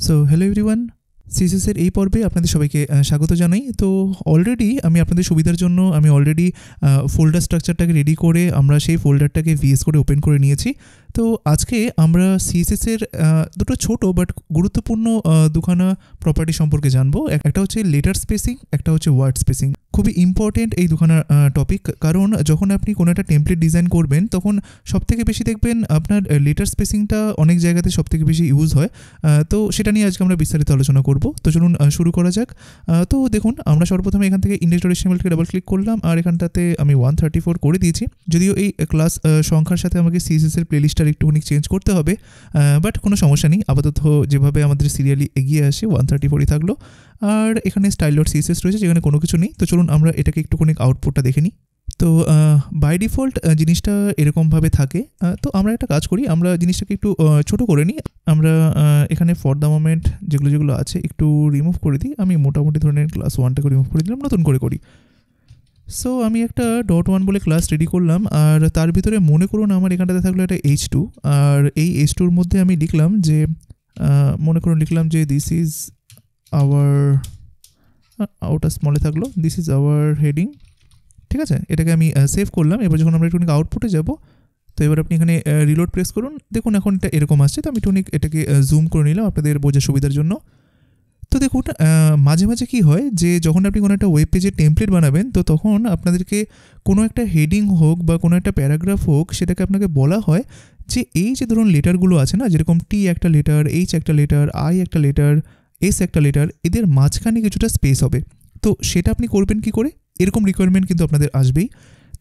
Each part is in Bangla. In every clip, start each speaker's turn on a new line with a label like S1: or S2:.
S1: সো হ্যালো এভরিওয়ান, সিএসএসের এই পর্বে আপনাদের সবাইকে স্বাগত জানাই। তো অলরেডি আমি আপনাদের সুবিধার জন্য আমি অলরেডি ফোল্ডার স্ট্রাকচারটাকে রেডি করে আমরা সেই ফোল্ডারটাকে ভিএস করে ওপেন করে নিয়েছি। তো আজকে আমরা সিএসএসের দুটো ছোট বাট গুরুত্বপূর্ণ দুখানা প্রপার্টি সম্পর্কে জানবো। একটা হচ্ছে লেটার স্পেসিং, একটা হচ্ছে ওয়ার্ড স্পেসিং। খুবই ইম্পর্টেন্ট এই দুখানা টপিক, কারণ যখন আপনি কোনো একটা টেমপ্লেট ডিজাইন করবেন তখন সবথেকে বেশি দেখবেন আপনার লেটার স্পেসিংটা অনেক জায়গাতে সবথেকে বেশি ইউজ হয়। তো সেটা নিয়ে আজকে আমরা বিস্তারিত আলোচনা করব। তো চলুন শুরু করা যাক। তো দেখুন, আমরা সর্বপ্রথমে এখান থেকে ইন্ডেক্স.html-কে ডাবল ক্লিক করলাম আর এখানটাতে আমি 134 করে দিয়েছি। যদিও এই ক্লাস সংখ্যার সাথে আমাকে সিএসএসের প্লেলিস্টটা একটুখানি চেঞ্জ করতে হবে, বাট কোনো সমস্যা নেই। আপাতত যেভাবে আমাদের সিরিয়ালি এগিয়ে আসে 134ই থাকলো। আর এখানে style.css রয়েছে, যেখানে কোনো কিছু নেই। তো চলুন আমরা এটাকে একটুখানি আউটপুটটা দেখে নিই। তো বাই ডিফল্ট জিনিসটা এরকমভাবে থাকে। তো আমরা একটা কাজ করি, আমরা জিনিসটাকে একটু ছোটো করে নিই। আমরা এখানে ফর দ্য মোমেন্ট যেগুলো আছে একটু রিমুভ করে দিই। আমি মোটামুটি ধরনের ক্লাস 1টাকে রিমুভ করে দিলাম, নতুন করে করি। সো আমি একটা .1 বলে ক্লাস রেডি করলাম, আর তার ভিতরে মনে করুন আমার এখানটাতে থাকলো একটা h2, আর এই h2-র মধ্যে আমি লিখলাম যে দিস ইজ আওয়ার, ওটা স্মলে থাকলো, দিস ইজ আওয়ার হেডিং। ঠিক আছে, এটাকে আমি সেভ করলাম। এবার যখন আমরা একটু আউটপুটে যাব, তো এবার আপনি এখানে রিলোড প্রেস করুন। দেখুন এখন এটা এরকম আসছে। তো আমি একটু এটাকে জুম করে নিলাম আপনাদের বোঝার সুবিধার জন্য। তো দেখুন মাঝে মাঝে কী হয় যে যখন আপনি কোনো একটা ওয়েব পেজের টেমপ্লেট বানাবেন, তো তখন আপনাদেরকে কোনো একটা হেডিং হোক বা কোনো একটা প্যারাগ্রাফ হোক, সেটাকে আপনাকে বলা হয় যে এই যে ধরুন লেটারগুলো আছে না, যেরকম টি একটা লেটার, এইচ একটা লেটার, আই একটা লেটার, এস একটা লেটার, এদের মাঝখানে কিছুটা স্পেস হবে। তো সেটা আপনি করবেন কি করে? এরকম রিকোয়ারমেন্ট কিন্তু আপনাদের আসবেই।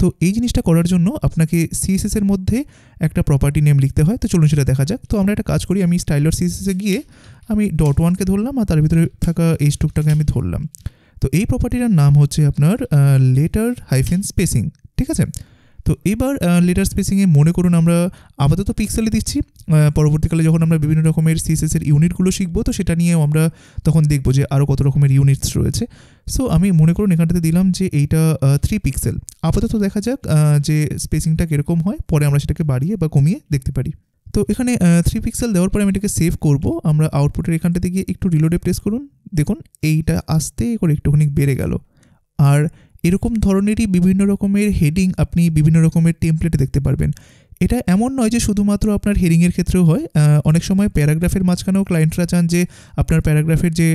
S1: তো এই জিনিসটা করার জন্য আপনাকে সিএসএসের মধ্যে একটা প্রপার্টি নেম লিখতে হয়। তো চলুন সেটা দেখা যাক। তো আমরা একটা কাজ করি, আমি style.css-এ গিয়ে আমি .1-কে ধরলাম আর তার ভিতরে থাকা h2-টাকে আমি ধরলাম। তো এই প্রপার্টিটার নাম হচ্ছে আপনার লেটার হাইফেন স্পেসিং। ঠিক আছে, তো এবার লেটার স্পেসিংয়ে মনে করুন আমরা আপাতত পিক্সেলে দিচ্ছি। পরবর্তীকালে যখন আমরা বিভিন্ন রকমের সিএসএসের ইউনিটগুলো শিখবো, তো সেটা নিয়েও আমরা তখন দেখবো যে আরও কত রকমের ইউনিটস রয়েছে। সো আমি মনে করুন এখানটাতে দিলাম যে এইটা 3 পিক্সেল। আপাতত দেখা যাক যে স্পেসিংটা কীরকম হয়, পরে আমরা সেটাকে বাড়িয়ে বা কমিয়ে দেখতে পারি। তো এখানে 3 পিক্সেল দেওয়ার পরে আমি এটাকে সেভ করব। আমরা আউটপুটের এখানটাতে গিয়ে একটু রিলোডে প্রেস করুন। দেখুন এইটা আস্তে করে একটুখানি বেড়ে গেল। আর এরকম ধরনেরই বিভিন্ন রকমের হেডিং আপনি বিভিন্ন রকমের টেমপ্লেটে দেখতে পারবেন। এটা এমন নয় যে শুধুমাত্র আপনার হেডিংয়ের ক্ষেত্রেও হয়, অনেক সময় প্যারাগ্রাফের মাঝখানেও ক্লায়েন্টরা চান যে আপনার প্যারাগ্রাফের যে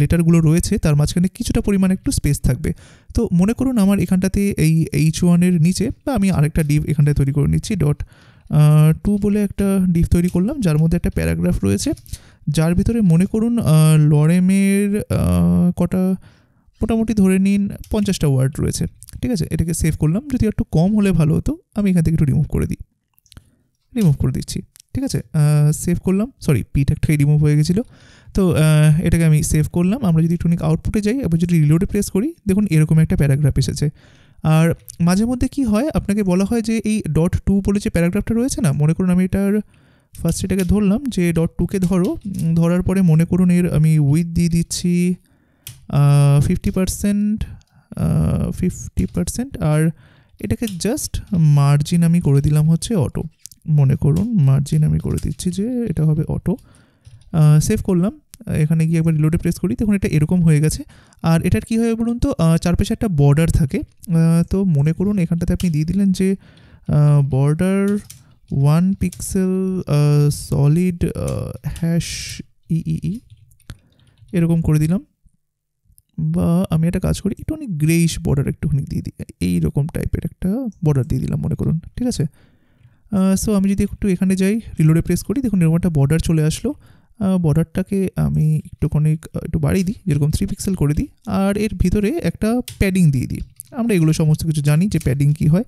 S1: লেটারগুলো রয়েছে তার মাঝখানে কিছুটা পরিমাণে একটু স্পেস থাকবে। তো মনে করুন আমার এখানটাতে এই h1-এর নিচে, বা আমি আরেকটা ডিভ এখানটায় তৈরি করে নিচ্ছি, .2 বলে একটা ডিভ তৈরি করলাম, যার মধ্যে একটা প্যারাগ্রাফ রয়েছে, যার ভিতরে মনে করুন লরেমের কটা, মোটামুটি ধরে নিন 50টা ওয়ার্ড রয়েছে। ঠিক আছে, এটাকে সেভ করলাম। যদি একটু কম হলে ভালো হতো, আমি এখান থেকে একটু রিমুভ করে দিচ্ছি। ঠিক আছে, সেভ করলাম। সরি, পিটা একটাই রিমুভ হয়ে গেছিলো। তো এটাকে আমি সেভ করলাম। আমরা যদি একটু আউটপুটে যাই, এবার যদি রিলোডে প্রেস করি, দেখুন এরকম একটা প্যারাগ্রাফ এসেছে। আর মাঝে মধ্যে কি হয়, আপনাকে বলা হয় যে এই .2 বলে যে প্যারাগ্রাফটা রয়েছে না, মনে করুন আমি এটার ফার্স্ট এটাকে ধরলাম যে .2-কে ধরার পরে মনে করুন এর আমি উইথ দিয়ে দিচ্ছি 50%, আর এটাকে জাস্ট মার্জিন আমি করে দিলাম হচ্ছে অটো। মনে করুন মার্জিন আমি করে দিচ্ছি যে এটা হবে অটো। সেভ করলাম। এখানে গিয়ে একবার রিলোডে প্রেস করি, দেখুন এটা এরকম হয়ে গেছে। আর এটার কী হয় বলুন তো, চারপাশে একটা বর্ডার থাকে। তো মনে করুন এখানটাতে আপনি দিয়ে দিলেন যে বর্ডার 1 পিক্সেল সলিড হ্যাশ ই এরকম করে দিলাম। বা আমি একটা কাজ করি, একটু গ্রেইশ বর্ডার একটুখানি দিয়ে দিই, এইরকম টাইপের একটা বর্ডার দিয়ে দিলাম মনে করুন। ঠিক আছে, সো আমি যদি একটু এখানে যাই, রিলোডে প্রেস করি, দেখুন এরকম একটা বর্ডার চলে আসলো। বর্ডারটাকে আমি একটু বাড়িয়ে দিই, যেরকম 3 পিক্সেল করে দিই, আর এর ভিতরে একটা প্যাডিং দিয়ে দিই। আমরা এগুলো সমস্ত কিছু জানি যে প্যাডিং কী হয়।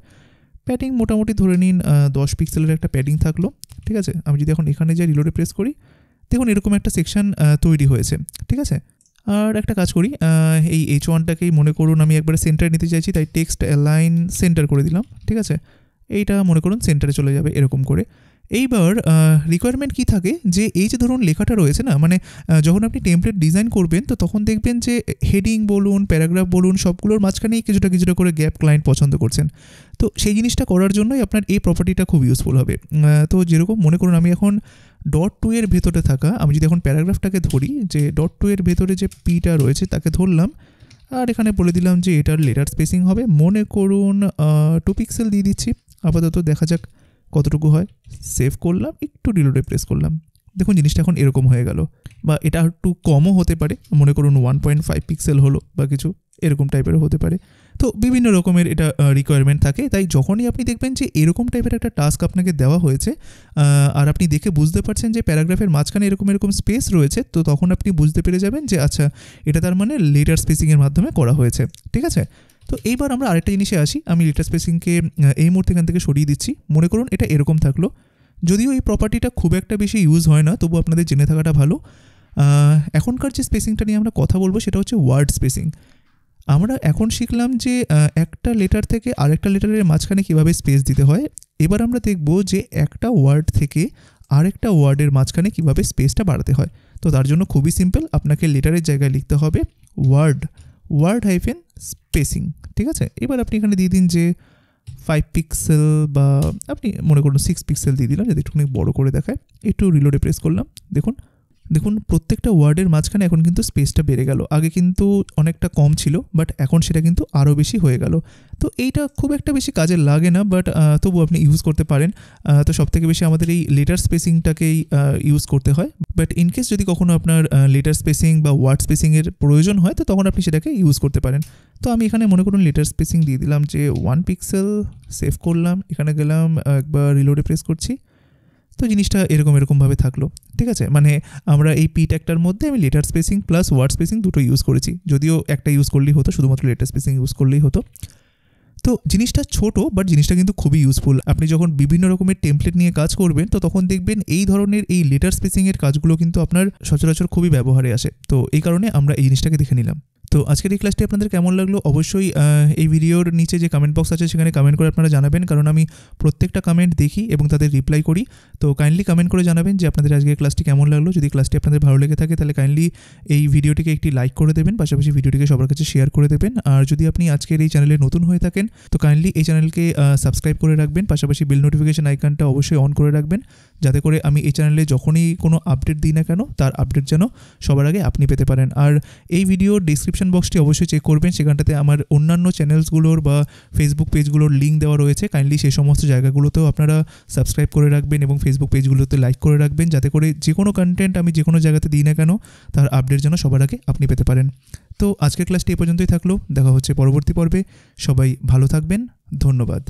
S1: প্যাডিং মোটামুটি ধরে নিন 10 পিক্সেলের একটা প্যাডিং থাকলো। ঠিক আছে, আমি যদি এখন এখানে যাই, রিলোডে প্রেস করি, দেখুন এরকম একটা সেকশন তৈরি হয়েছে। ঠিক আছে, আর একটা কাজ করি, এই h1-টাকেই মনে করুন আমি একবারে সেন্টার নিতে চাইছি, তাই টেক্সট অ্যালাইন সেন্টার করে দিলাম। ঠিক আছে, এইটা মনে করুন সেন্টারে চলে যাবে এরকম করে। এইবার রিকোয়ারমেন্ট কী থাকে যে এই যে ধরুন লেখাটা রয়েছে না, মানে যখন আপনি টেমপ্লেট ডিজাইন করবেন তো তখন দেখবেন যে হেডিং বলুন, প্যারাগ্রাফ বলুন, সবগুলোর মাঝখানেই কিছুটা কিছুটা করে গ্যাপ ক্লায়েন্ট পছন্দ করছেন। তো সেই জিনিসটা করার জন্যই আপনার এই প্রপার্টিটা খুব ইউজফুল হবে। তো যেরকম মনে করুন আমি এখন .2 এর ভেতরে থাকা, আমি যদি এখন প্যারাগ্রাফটাকে ধরি, যে .2 এর ভেতরে যে পিটা রয়েছে তাকে ধরলাম, আর এখানে বলে দিলাম যে এটার লেটার স্পেসিং হবে মনে করুন 2 পিক্সেল দিয়ে দিচ্ছি। আপাতত দেখা যাক কতটুকু হয়। সেভ করলাম, একটু রিলোডে প্রেস করলাম, দেখুন জিনিসটা এখন এরকম হয়ে গেল। বা এটা একটু কমও হতে পারে, মনে করুন 1.5 পিক্সেল হলো বা কিছু এরকম টাইপেরও হতে পারে। তো বিভিন্ন রকমের এটা রিকোয়ারমেন্ট থাকে। তাই যখনই আপনি দেখবেন যে এরকম টাইপের একটা টাস্ক আপনাকে দেওয়া হয়েছে আর আপনি দেখে বুঝতে পারছেন যে প্যারাগ্রাফের মাঝখানে এরকম স্পেস রয়েছে, তো তখন আপনি বুঝতে পেরে যাবেন যে আচ্ছা এটা তার মানে লেটার স্পেসিংয়ের মাধ্যমে করা হয়েছে। ঠিক আছে, তো এইবার আমরা আরেকটা জিনিসে আসি। আমি লেটার স্পেসিংকে এই মুহূর্তে এখান থেকে সরিয়ে দিচ্ছি। মনে করুন এটা এরকম থাকলো। যদিও এই প্রপার্টিটা খুব একটা বেশি ইউজ হয় না, তবু আপনাদের জেনে থাকাটা ভালো। এখনকার যে স্পেসিংটা নিয়ে আমরা কথা বলবো সেটা হচ্ছে ওয়ার্ড স্পেসিং। আমরা এখন শিখলাম যে একটা লেটার থেকে আরেকটা লেটারের মাঝখানে কীভাবে স্পেস দিতে হয়। এবার আমরা দেখব যে একটা ওয়ার্ড থেকে আরেকটা ওয়ার্ডের মাঝখানে কীভাবে স্পেসটা বাড়াতে হয়। তো তার জন্য খুবই সিম্পল, আপনাকে লেটারের জায়গায় লিখতে হবে ওয়ার্ড হাইফেন স্পেসিং। ঠিক আছে, এবার আপনি এখানে দিয়ে দিন যে 5 পিক্সেল বা আপনি মনে করুন 6 পিক্সেল দিয়ে দিলাম যাতে একটুখানি বড়ো করে দেখায়। একটু রিলোডে প্রেস করলাম, দেখুন প্রত্যেকটা ওয়ার্ডের মাঝখানে এখন কিন্তু স্পেসটা বেড়ে গেল। আগে কিন্তু অনেকটা কম ছিল, বাট এখন সেটা কিন্তু আরও বেশি হয়ে গেল। তো এইটা খুব একটা বেশি কাজে লাগে না, বাট তবু আপনি ইউজ করতে পারেন। তো সবথেকে বেশি আমাদের এই লেটার স্পেসিংটাকেই ইউজ করতে হয়। বাট ইনকেস যদি কখনো আপনার লেটার স্পেসিং বা ওয়ার্ড স্পেসিংয়ের প্রয়োজন হয় তো তখন আপনি সেটাকে ইউজ করতে পারেন। তো আমি এখানে মনে করুন লেটার স্পেসিং দিয়ে দিলাম যে 1 পিক্সেল, সেভ করলাম, এখানে গেলাম, একবার রিলোডে প্রেস করছি। তো জিনিসটা এরকমভাবে থাকলো। ঠিক আছে, মানে আমরা এই পি ট্যাগটার মধ্যে আমি letter spacing plus word spacing দুটো ইউজ করেছি। যদিও একটা ইউজ করলেই হতো, শুধুমাত্র লেটার স্পেসিং ইউজ করলেই হতো। তো জিনিসটা ছোট, বাট জিনিসটা কিন্তু খুবই ইউজফুল। আপনি যখন বিভিন্ন রকমের টেমপ্লেট নিয়ে কাজ করবেন তো তখন দেখবেন এই ধরনের এই লেটার স্পেসিংয়ের কাজগুলো কিন্তু আপনার সচরাচর খুবই ব্যবহারে আসে। তো এই কারণে আমরা এই জিনিসটাকে দেখে নিলাম। তো আজকের এই ক্লাসটি আপনাদের কেমন লাগলো অবশ্যই এই ভিডিওর নিচে যে কমেন্ট বক্স আছে সেখানে কমেন্ট করে আপনারা জানাবেন, কারণ আমি প্রত্যেকটা কমেন্ট দেখি এবং তাদের রিপ্লাই করি। তো কাইন্ডলি কমেন্ট করে জানাবেন যে আপনাদের আজকের ক্লাসটি কেমন লাগলো। যদি ক্লাসটি আপনাদের ভালো লেগে থাকে তাহলে কাইন্ডলি এই ভিডিওটিকে একটি লাইক করে দেবেন, পাশাপাশি ভিডিওটিকে সবার কাছে শেয়ার করে দেবেন। আর যদি আপনি আজকের এই চ্যানেলে নতুন হয়ে থাকেন তো কাইন্ডলি এই চ্যানেলকে সাবস্ক্রাইব করে রাখবেন, পাশাপাশি বেল নোটিফিকেশন আইকনটা অবশ্যই অন করে রাখবেন, যাতে করে আমি এই চ্যানেলে যখনই কোনো আপডেট দিই না কেন তার আপডেট যেন সবার আগে আপনি পেতে পারেন। আর এই ভিডিওর ডিসক্রিপশন বক্সটি অবশ্যই চেক করবেন, সেখানটাতে আমার অন্যান্য চ্যানেলসগুলোর বা ফেসবুক পেজগুলোর লিঙ্ক দেওয়া রয়েছে। কাইন্ডলি সেই সমস্ত জায়গাগুলোতেও আপনারা সাবস্ক্রাইব করে রাখবেন এবং ফেসবুক পেজগুলোতে লাইক করে রাখবেন, যাতে করে যে কোনো কন্টেন্ট আমি যে কোনো জায়গাতে দিই না কেন তার আপডেট যেন সবার আগে আপনি পেতে পারেন। তো আজকের ক্লাসটি এ পর্যন্তই থাকলো, দেখা হচ্ছে পরবর্তী পর্বে। সবাই ভালো থাকবেন, ধন্যবাদ।